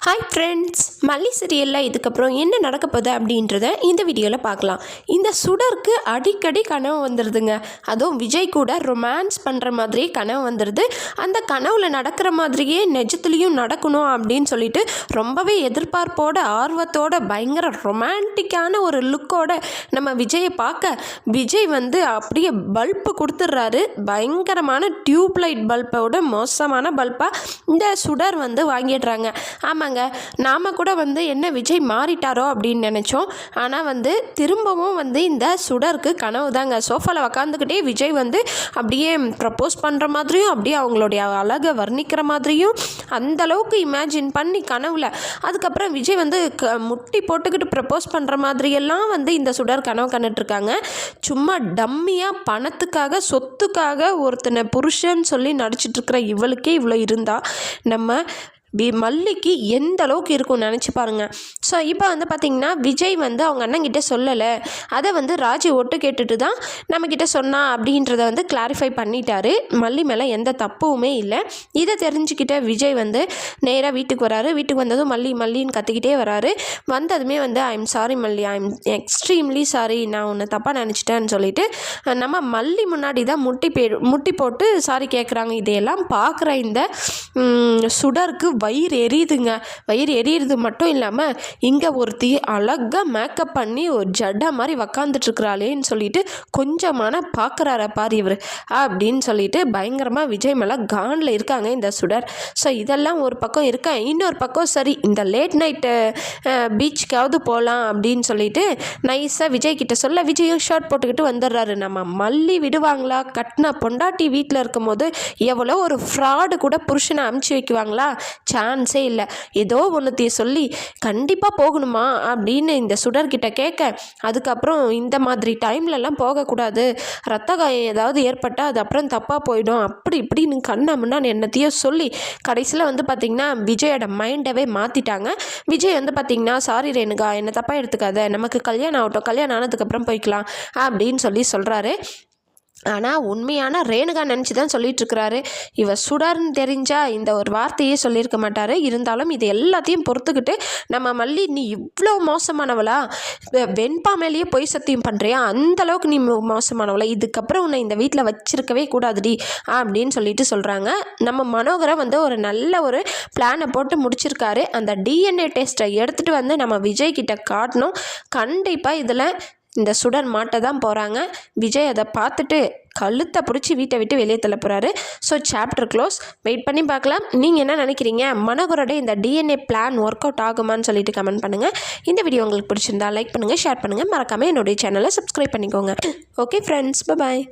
Hi friends, மல்லி சீரியலில் இதுக்கப்புறம் என்ன நடக்க போகுது அப்படின்றத இந்த வீடியோவில் பார்க்கலாம். இந்த சுடருக்கு அடிக்கடி கனவு வந்துடுதுங்க. அதுவும் விஜய் கூட ரொமான்ஸ் பண்ணுற மாதிரி கனவு வந்துடுது. அந்த கனவில் நடக்கிற மாதிரியே நிஜத்துலேயும் நடக்கணும் அப்படின்னு சொல்லிட்டு ரொம்பவே எதிர்பார்ப்போட ஆர்வத்தோட பயங்கர ரொமான்டிக்கான ஒரு லுக்கோட நம்ம விஜயை பார்க்க விஜய் அப்படியே பல்பு கொடுத்துட்றாரு. பயங்கரமான டியூப் லைட் பல்போட மோசமான பல்பாக இந்த சுடர் வாங்கிடுறாங்க. ஆமாங்க, நாம் கூட என்ன விஜய் மாறிட்டாரோ அப்படின்னு நினச்சோம். ஆனால் திரும்பவும் இந்த சுடருக்கு கனவு தாங்க. சோஃபாவில் உக்காந்துக்கிட்டே விஜய் அப்படியே ப்ரப்போஸ் பண்ணுற மாதிரியும் அப்படியே அவங்களுடைய அழகை வர்ணிக்கிற மாதிரியும் அந்தளவுக்கு இமேஜின் பண்ணி கனவில் அதுக்கப்புறம் விஜய் முட்டி போட்டுக்கிட்டு ப்ரப்போஸ் பண்ணுற மாதிரியெல்லாம் இந்த சுடர் கனவு கண்டுட்ருக்காங்க. சும்மா டம்மியாக பணத்துக்காக சொத்துக்காக ஒருத்தனை புருஷன்னு சொல்லி நடிச்சிட்ருக்கிற இவளுக்கே இவ்வளோ இருந்தால் நம்ம மல்லிக்கு எந்த அளவுக்கு இருக்கும்னு நினச்சி பாருங்கள். ஸோ இப்போ பார்த்திங்கன்னா விஜய் அவங்க அண்ணங்கிட்ட சொல்லலை, அதை ராஜி ஒட்டு கேட்டுட்டு தான் நம்மக்கிட்ட சொன்னா அப்படின்றத கிளாரிஃபை பண்ணிட்டாரு. மல்லி மேலே எந்த தப்புமே இல்லை. இதை தெரிஞ்சுக்கிட்ட விஜய் நேராக வீட்டுக்கு வராரு. வீட்டுக்கு வந்ததும் மல்லின்னு கத்திக்கிட்டே வராரு. வந்ததுமே ஐ எம் சாரி மல்லி, ஐ எம் எக்ஸ்ட்ரீம்லி சாரி, நான் உன்னை தப்பாக நினச்சிட்டேன்னு சொல்லிட்டு நம்ம மல்லி முன்னாடி தான் முட்டி போட்டு சாரி கேட்குறாங்க. இதையெல்லாம் பார்க்குற இந்த சுடருக்கு வயிறு எரியுதுங்க. வயிறு எரியுறது மட்டும் இல்லாமல் இங்கே ஒருத்தி அழகாக மேக்கப் பண்ணி ஒரு ஜட்டா மாதிரி உக்காந்துட்ருக்குறாளேன்னு சொல்லிட்டு கொஞ்சமான பார்க்குறார பார் இவர் அப்படின்னு சொல்லிட்டு பயங்கரமாக விஜய் மேலே கானில் இருக்காங்க இந்த சுடர். ஸோ இதெல்லாம் ஒரு பக்கம் இருக்க, இன்னொரு பக்கம் சரி இந்த லேட் நைட்டு பீச்சுக்காவது போகலாம் அப்படின்னு சொல்லிட்டு நைஸாக விஜய் கிட்ட சொல்ல விஜயும் ஷர்ட் போட்டுக்கிட்டு வந்துடுறாரு. நம்ம மல்லி விடுவாங்களா? கட்டின பொண்டாட்டி வீட்டில் இருக்கும் போது எவ்வளோ ஒரு ஃப்ராடு கூட புருஷனை அமுச்சு வைக்குவாங்களா? சான்ஸே இல்லை. ஏதோ ஒன்றுத்தையும் சொல்லி கண்டிப்பாக போகணுமா அப்படின்னு இந்த சுடர்கிட்ட கேட்க, அதுக்கப்புறம் இந்த மாதிரி டைம்லலாம் போகக்கூடாது, ரத்த காயம் ஏதாவது ஏற்பட்டால் அது அப்புறம் தப்பாக போயிடும், அப்படி இப்படின்னு கண்ணா முன்னான்னு என்னத்தையும் சொல்லி கடைசியில் பார்த்திங்கன்னா விஜயோட மைண்டவே மாற்றிட்டாங்க. விஜய் பார்த்திங்கன்னா சாரி ரேணுகா, என்னை தப்பாக எடுத்துக்காத, நமக்கு கல்யாணம் ஆகட்டும், கல்யாணம் ஆனதுக்கப்புறம் போய்க்கலாம் அப்படின்னு சொல்கிறாரு. ஆனால் உண்மையான ரேணுகா நினச்சி தான் சொல்லிகிட்ருக்கிறாரு. இவ சுடர்னு தெரிஞ்சால் இந்த ஒரு வார்த்தையே சொல்லியிருக்க மாட்டார். இருந்தாலும் இது எல்லாத்தையும் பொறுத்துக்கிட்டு நம்ம மல்லி நீ இவ்வளோ மோசமானவளா, வெண்பா மேலேயே பொய் சத்தியம் பண்ணுறியா, அந்தளவுக்கு நீ மோசமானவளா, இதுக்கப்புறம் உன்னை இந்த வீட்டில் வச்சிருக்கவே கூடாதுடி அப்படின்னு சொல்லிட்டு சொல்கிறாங்க. நம்ம மனோகரை ஒரு நல்ல ஒரு பிளானை போட்டு முடிச்சிருக்காரு. அந்த டிஎன்ஏ டெஸ்ட்டை எடுத்துகிட்டு நம்ம விஜய் கிட்ட காட்டணும். கண்டிப்பாக இதில் இந்த சுடர் மாட்ட தான் போகிறாங்க. விஜய் அதை பார்த்துட்டு கழுத்தை பிடிச்சி வீட்டை விட்டு வெளியே தள்ள போகிறாரு. So chapter close. வெயிட் பண்ணி பார்க்கலாம். நீங்கள் என்ன நினைக்கிறீங்க? மனோகரோட இந்த டிஎன்ஏ பிளான் ஒர்க் அவுட் ஆகுமான்னு சொல்லிட்டு கமெண்ட் பண்ணுங்கள். இந்த வீடியோ உங்களுக்கு பிடிச்சிருந்தா லைக் பண்ணுங்கள், ஷேர் பண்ணுங்கள், மறக்காமல் என்னுடைய சேனலை சப்ஸ்கிரைப் பண்ணிக்கோங்க. ஓகே ஃப்ரெண்ட்ஸ், பாய்.